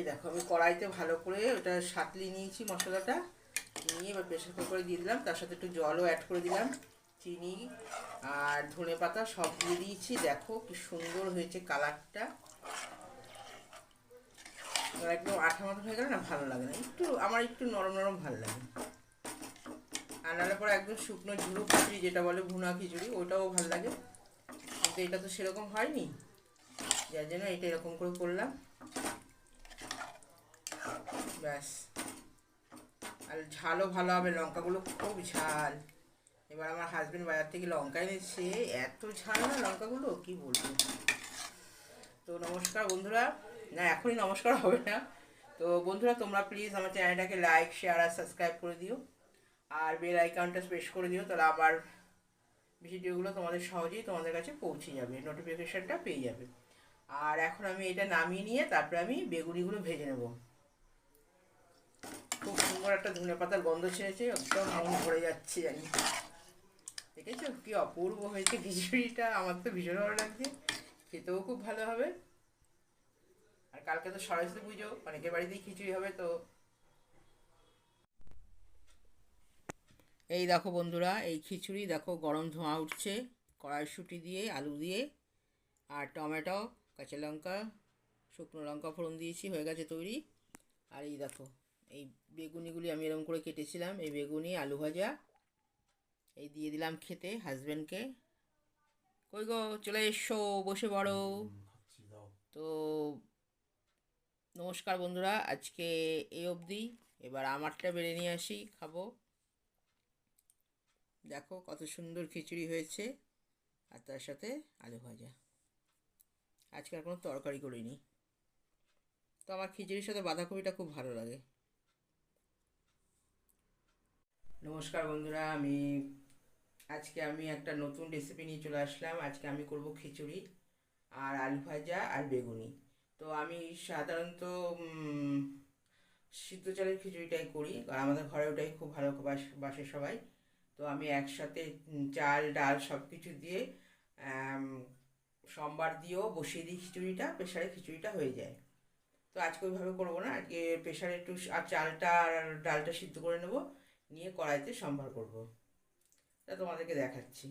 দেখো আমি কড়াইতে ভালো করে ওটা সাঁতলিয়ে নিয়েছি মশলাটা, নিয়ে এবার প্রেসার কুকারে দিয়ে দিলাম। তার সাথে একটু জলও অ্যাড করে দিলাম, চিনি আর ধনে পাতা সব দিয়ে দিয়েছি। দেখো কি সুন্দর হয়েছে কালারটা, একদম আঠা মতো হয়ে গেলে না ভালো লাগে না, একটু আমার একটু নরম নরম ভালো লাগে। আর নাহলে পরে একদম শুকনো ঝুড়ো খিচুড়ি যেটা বলে ভুনা খিচুড়ি, ওটাও ভালো লাগে, কিন্তু এটা তো সেরকম হয়নি, যার জন্য এটা এরকম করে করলাম। ব্যাস, আর ঝালও ভালো হবে, লঙ্কাগুলো খুব ঝাল। এবার আমার হাজবেন্ড বাজার থেকে লঙ্কা এনেছে, এত ঝাল না লঙ্কাগুলো কি বলবো। তো নমস্কার বন্ধুরা, না এখনই নমস্কার হবে না। তো বন্ধুরা তোমরা প্লিজ আমার চ্যানেলটাকে লাইক শেয়ার আর সাবস্ক্রাইব করে দিও, আর বেল আইকনটা প্রেস করে দিও, তাহলে আমার ভিডিওগুলো তোমাদের সহজেই তোমাদের কাছে পৌঁছে যাবে, নোটিফিকেশানটা পেয়ে যাবে। আর এখন আমি এটা নামিয়ে নিয়ে তারপরে আমি বেগুনিগুলো ভেজে নেব। খুব সুন্দর একটা ধনে পাতার গন্ধ ছেড়েছে, একদম মন ভরে যাচ্ছে জানি। দেখেছো কি অপূর্ব হয়েছে খিচুড়িটা, আমার তো ভীষণ ভালো লাগছে, খেতেও খুব ভালো হবে। আর কালকে তো সরস্বতী পুজো, অনেকের বাড়িতেই খিচুড়ি হবে। তো এই দেখো বন্ধুরা, এই খিচুড়ি দেখো গরম ধোঁয়া উঠছে, কড়াইশুঁটি দিয়ে আলু দিয়ে আর টমেটো কাঁচা লঙ্কা শুকনো লঙ্কা ফোড়ন দিয়েছি, হয়ে গেছে তৈরি। আর এই দেখো এই বেগুনিগুলি আমি এরকম করে কেটেছিলাম, এই বেগুনি আলু ভাজা এই দিয়ে দিলাম খেতে হাজব্যান্ডকে। কই গো চলে এসো, বসে পড়ো। তো নমস্কার বন্ধুরা, আজকে এই অবধি, এবার আমারটা বেড়ে নিয়ে আসি, খাবো। দেখো কত সুন্দর খিচুড়ি হয়েছে, আর তার সাথে আলু ভাজা। আজকে আর কোনো তরকারি করিনি। তো আমার খিচুড়ির সাথে বাঁধাকপিটা খুব ভালো লাগে। নমস্কার বন্ধুরা, আজকে আমি একটা নতুন রেসিপি নিয়ে চলে আসলাম। আজকে আমি করব খিচুড়ি আর আলু ভাজা আর বেগুনি। তো আমি সাধারণত সিদ্ধ চালের খিচুড়িটাই করি, আর আমাদের ঘরে ওটাই খুব ভালো বাসে সবাই। তো আমি একসাথে চাল ডাল সব কিছু দিয়ে সোমবার দিয়েও বসিয়ে দিই খিচুড়িটা, প্রেশারে খিচুড়িটা হয়ে যায়। তো আজকে ওইভাবে করবো না, আজকে প্রেশারে একটু আর চালটা আর ডালটা সিদ্ধ করে নেবো, নিয়ে কড়াইতে সম্বার করব। তা তোমাদেরকে দেখাচ্ছি।